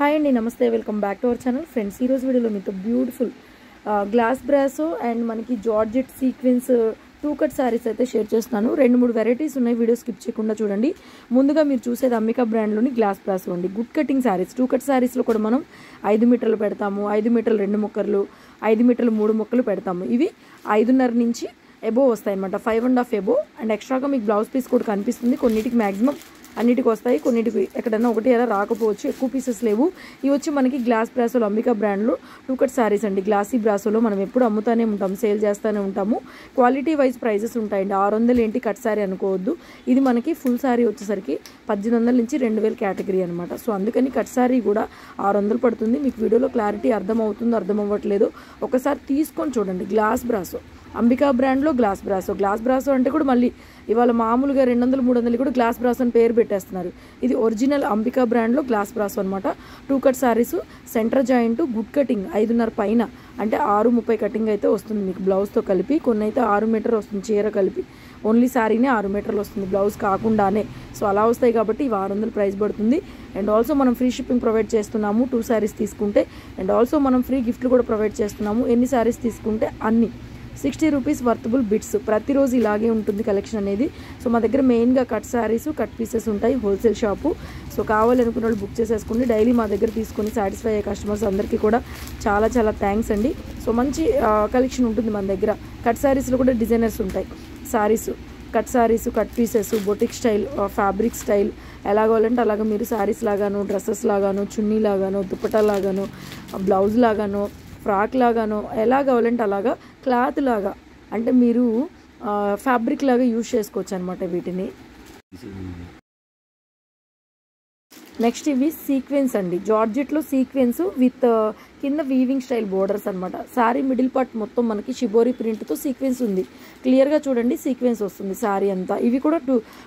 Hi అండి, నమస్తే. Welcome back to our channel friends. ఈరోజు వీడియోలో మీతో బ్యూటిఫుల్ గ్లాస్ బ్రాసో అండ్ మనకి georgette sequence two cut saris అయితే షేర్ చేస్తున్నాను. 2-3 వెరైటీస్ ఉన్నాయి, వీడియో స్కిప్ చేయకుండా చూడండి. ముందుగా మీరు చూసేది అంబికా బ్రాండ్లోని గ్లాస్ బ్రాసో అండి. Good cutting saris, two cut శారీస్లో కూడా మనం 5 మీటర్లు పెడతాము, 5 మీటర్లు 2 ముక్కలు, 5 మీటర్లు 3 ముక్కలు పెడతాము. ఇవి 5.5 నుంచి ఎబో వస్తాయి అనమాట, 5.5 ఎబో. అండ్ ఎక్స్ట్రాగా మీకు బ్లౌజ్ పీస్ కూడా కనిపిస్తుంది. కొన్నిటికి మ్యాక్సిమం అన్నిటికి వస్తాయి, కొన్నిటికి ఎక్కడన్నా ఒకటి అలా రాకపోవచ్చు, ఎక్కువ పీసెస్ లేవు. ఇవి వచ్చి మనకి గ్లాస్ బ్రాసోలో అంబికా బ్రాండ్లో టూ కట్ శారీస్ అండి. గ్లాసీ బ్రాసోలో మనం ఎప్పుడు అమ్ముతానే ఉంటాం, సేల్ చేస్తూనే ఉంటాము. క్వాలిటీ వైజ్ ప్రైజెస్ ఉంటాయండి. 600 ఏంటి కట్ శారీ అనుకోవద్దు. ఇది మనకి ఫుల్ శారీ వచ్చేసరికి 1800 నుంచి 2000 కేటగిరీ అనమాట. సో అందుకని కట్ శారీ కూడా 600 పడుతుంది. మీకు వీడియోలో క్లారిటీ అర్థమవుతుందో అర్థం అవ్వట్లేదు, ఒకసారి తీసుకొని చూడండి. గ్లాస్ బ్రాసో అంబికా బ్రాండ్లో గ్లాస్ బ్రాసో. గ్లాస్ బ్రాసో అంటే కూడా మళ్ళీ ఇవాళ మామూలుగా 200-300 కూడా గ్లాస్ బ్రాసో అని పేరు పెట్టేస్తున్నారు. ఇది ఒరిజినల్ అంబికా బ్రాండ్లో గ్లాస్ బ్రాసో అనమాట. Two cut saris, centre joint, good cutting, 5.5 పైన అంటే 6.30 కటింగ్ అయితే వస్తుంది మీకు బ్లౌజ్తో కలిపి. కొన్ని అయితే 6 మీటర్ వస్తుంది చీర కలిపి. ఓన్లీ శారీనే 6 మీటర్లు వస్తుంది బ్లౌజ్ కాకుండానే. సో అలా వస్తాయి కాబట్టి ఇవి 600 ప్రైస్ పడుతుంది. అండ్ ఆల్సో మనం ఫ్రీ షిప్పింగ్ ప్రొవైడ్ చేస్తున్నాము 2 శారీస్ తీసుకుంటే. అండ్ ఆల్సో మనం ఫ్రీ గిఫ్ట్లు కూడా ప్రొవైడ్ చేస్తున్నాము. ఎన్ని శారీస్ తీసుకుంటే అన్ని 60 రూపీస్ వర్తబుల్ బిట్స్. ప్రతిరోజు ఇలాగే ఉంటుంది కలెక్షన్ అనేది. సో మా దగ్గర మెయిన్గా కట్ శారీస్, కట్ పీసెస్ ఉంటాయి, హోల్సేల్ షాపు. సో కావాలనుకున్న వాళ్ళు బుక్ చేసేసుకోండి. డైలీ మా దగ్గర తీసుకొని సాటిస్ఫై అయ్యే కస్టమర్స్ అందరికీ కూడా చాలా చాలా థ్యాంక్స్ అండి. సో మంచి కలెక్షన్ ఉంటుంది మన దగ్గర. కట్ శారీస్లో కూడా డిజైనర్స్ ఉంటాయి. Saris, cut saris, cut pieces, boutique style, fabric style, ఎలా కావాలంటే అలాగా మీరు శారీస్ లాగాను, డ్రెస్సెస్ లాగాను, చున్నీ లాగాను, దుప్పటా లాగాను, బ్లౌజ్ లాగాను, ఫ్రాక్ లాగానో, ఎలా కావాలంటే అలాగా, క్లాత్ లాగా అంటే మీరు ఫ్యాబ్రిక్ లాగా యూజ్ చేసుకోవచ్చు అనమాట వీటిని. నెక్స్ట్ ఇవి సీక్వెన్స్ అండి. జార్జెట్లో సీక్వెన్స్ విత్ కింద వీవింగ్ స్టైల్ బోర్డర్స్ అనమాట. శారీ మిడిల్ పార్ట్ మొత్తం మనకి షిబోరి ప్రింట్తో సీక్వెన్స్ ఉంది. క్లియర్గా చూడండి, సీక్వెన్స్ వస్తుంది శారీ అంతా. ఇవి కూడా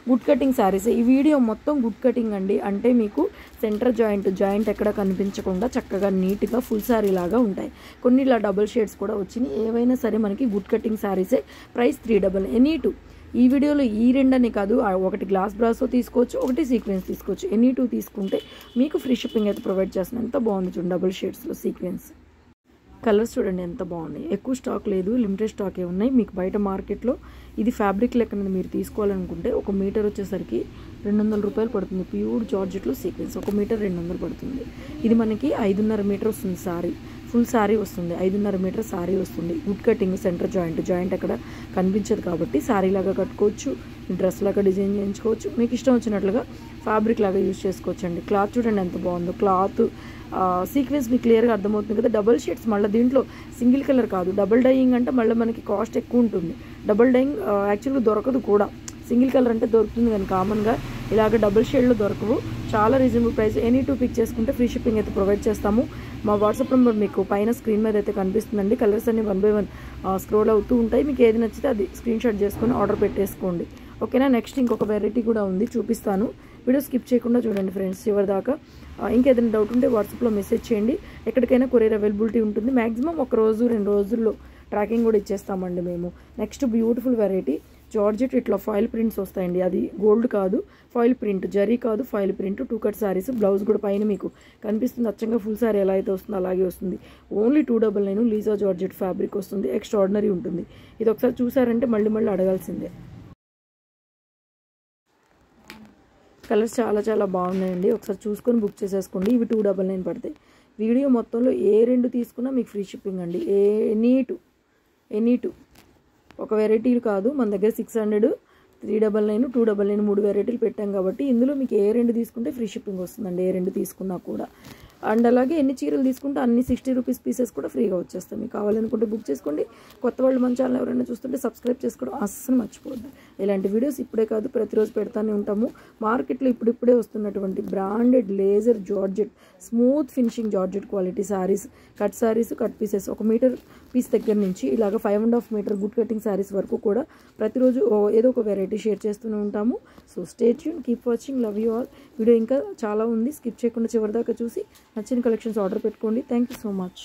గుడ్ కటింగ్ శారీస్. ఈ వీడియో మొత్తం గుడ్ కటింగ్ అండి. అంటే మీకు సెంటర్ జాయింట్ ఎక్కడ కనిపించకుండా చక్కగా నీట్గా ఫుల్ శారీ లాగా ఉంటాయి. కొన్ని ఇలా డబుల్ షేడ్స్ కూడా వచ్చినాయి. ఏవైనా సరే మనకి గుడ్ కటింగ్ శారీసే. ప్రైస్ 300. ఎనీ 2. ఈ వీడియోలో ఈ రెండని కాదు, ఒకటి గ్లాస్ బ్రాసో తీసుకోవచ్చు, ఒకటి సీక్వెన్స్ తీసుకోవచ్చు. ఎనీ 2 తీసుకుంటే మీకు ఫ్రీ షిప్పింగ్ అయితే ప్రొవైడ్ చేస్తున్నాను. ఎంత బాగుంది చూడండి, డబుల్ షేడ్స్లో సీక్వెన్స్. కలర్స్ చూడండి ఎంత బాగున్నాయి. ఎక్కువ స్టాక్ లేదు, లిమిటెడ్ స్టాకే ఉన్నాయి. మీకు బయట మార్కెట్లో ఇది ఫ్యాబ్రిక్ లెక్కన మీరు తీసుకోవాలనుకుంటే 1 మీటర్ వచ్చేసరికి 200 రూపాయలు పడుతుంది. ప్యూర్ జార్జెట్లో సీక్వెన్స్ 1 మీటర్ 200 పడుతుంది. ఇది మనకి 5.5 మీటర్ వస్తుంది శారీ. ఫుల్ శారీ వస్తుంది, 5.5 మీటర్ శారీ వస్తుంది. గుడ్ కటింగ్, సెంటర్ జాయింట్ అక్కడ కనిపించదు కాబట్టి శారీ లాగా కట్టుకోవచ్చు, డ్రెస్ లాగా డిజైన్ చేయించుకోవచ్చు, మీకు ఇష్టం వచ్చినట్లుగా ఫ్యాబ్రిక్ లాగా యూజ్ చేసుకోవచ్చు అండి. క్లాత్ చూడండి ఎంత బాగుందో. క్లాత్ సీక్వెన్స్ మీకు క్లియర్గా అర్థమవుతుంది కదా. డబుల్ షేడ్స్, మళ్ళీ దీంట్లో సింగిల్ కలర్ కాదు, డబుల్ డైయింగ్ అంటే మళ్ళీ మనకి కాస్ట్ ఎక్కువ ఉంటుంది. డబుల్ డైయింగ్ యాక్చువల్గా దొరకదు కూడా. సింగిల్ కలర్ అంటే దొరుకుతుంది కానీ కామన్గా ఇలాగ డబుల్ షేడ్లో దొరకవు. చాలా రీజనబుల్ ప్రైస్. ఎనీ 2 పిక్ చేసుకుంటే ఫ్రీ షిప్పింగ్ అయితే ప్రొవైడ్ చేస్తాము. మా వాట్సాప్ నెంబర్ మీకు పైన స్క్రీన్ మీద అయితే కనిపిస్తుందండి. కలర్స్ అన్ని 1 by 1 స్క్రోల్ అవుతూ ఉంటాయి. మీకు ఏది నచ్చితే అది స్క్రీన్ షాట్ చేసుకొని ఆర్డర్ పెట్టేసుకోండి, ఓకేనా. నెక్స్ట్ ఇంకొక వెరైటీ కూడా ఉంది, చూపిస్తాను. వీడియో స్కిప్ చేయకుండా చూడండి ఫ్రెండ్స్ చివరి దాకా. ఇంకేదైనా డౌట్ ఉంటే వాట్సాప్లో మెసేజ్ చేయండి. ఎక్కడికైనా కొరియర్ అవైలబిలిటీ ఉంటుంది. మ్యాక్సిమం 1 రోజు 2 రోజుల్లో ట్రాకింగ్ కూడా ఇచ్చేస్తామండి మేము. Next beautiful variety georgette. ఇట్లా ఫాయిల్ ప్రింట్స్ వస్తాయండి. అది గోల్డ్ కాదు, ఫాయిల్ ప్రింట్, జరీ కాదు, foil print. 2 cut saris. Blouse కూడా పైన మీకు కనిపిస్తుంది అచ్చంగా ఫుల్ శారీ ఎలా అయితే వస్తుందో అలాగే వస్తుంది. ఓన్లీ 299 లీజా జార్జెట్ ఫ్యాబ్రిక్ వస్తుంది. ఎక్స్ట్రాడినరీ ఉంటుంది. ఇది ఒకసారి చూసారంటే మళ్ళీ అడగాల్సిందే. కలర్స్ చాలా చాలా బాగున్నాయండి. ఒకసారి చూసుకొని బుక్ చేసేసుకోండి. ఇవి 299 పడతాయి. వీడియో మొత్తంలో ఏ 2 తీసుకున్నా మీకు ఫ్రీ షిప్పింగ్ అండి. ఎనీ టూ ఒక వెరైటీలు కాదు, మన దగ్గర 600, 399, 299 3 వెరైటీలు పెట్టాం కాబట్టి ఇందులో మీకు ఏ 2 తీసుకుంటే ఫ్రీ షిప్పింగ్ వస్తుందండి. ఏ 2 తీసుకున్నా కూడా. అండ్ అలాగే ఎన్ని చీరలు తీసుకుంటే అన్ని 60 రూపీస్ పీసెస్ కూడా ఫ్రీగా వచ్చేస్తాయి. మీకు కావాలనుకుంటే బుక్ చేసుకోండి. కొత్త వాళ్ళు మన ఛానల్ ఎవరైనా చూస్తుంటే సబ్స్క్రైబ్ చేసుకోవడం అస్సలు మర్చిపోద్దు. ఇలాంటి వీడియోస్ ఇప్పుడే కాదు ప్రతిరోజు పెడతానే ఉంటాము. మార్కెట్లో ఇప్పుడిప్పుడే వస్తున్నటువంటి branded laser georgette, smooth finishing georgette quality saris, cut saris, cut pieces 1 metre piece దగ్గర నుంచి ఇలాగ 5.5 మీటర్ గుడ్ కటింగ్ శారీస్ వరకు కూడా ప్రతిరోజు ఏదో ఒక వెరైటీ షేర్ చేస్తూనే ఉంటాము. So stay tune, keep watching, love you all. Video ఇంకా చాలా ఉంది, స్కిప్ చేయకుండా చివరిదాకా చూసి నచ్చిన కలెక్షన్స్ ఆర్డర్ పెట్టుకోండి. Thank you so much.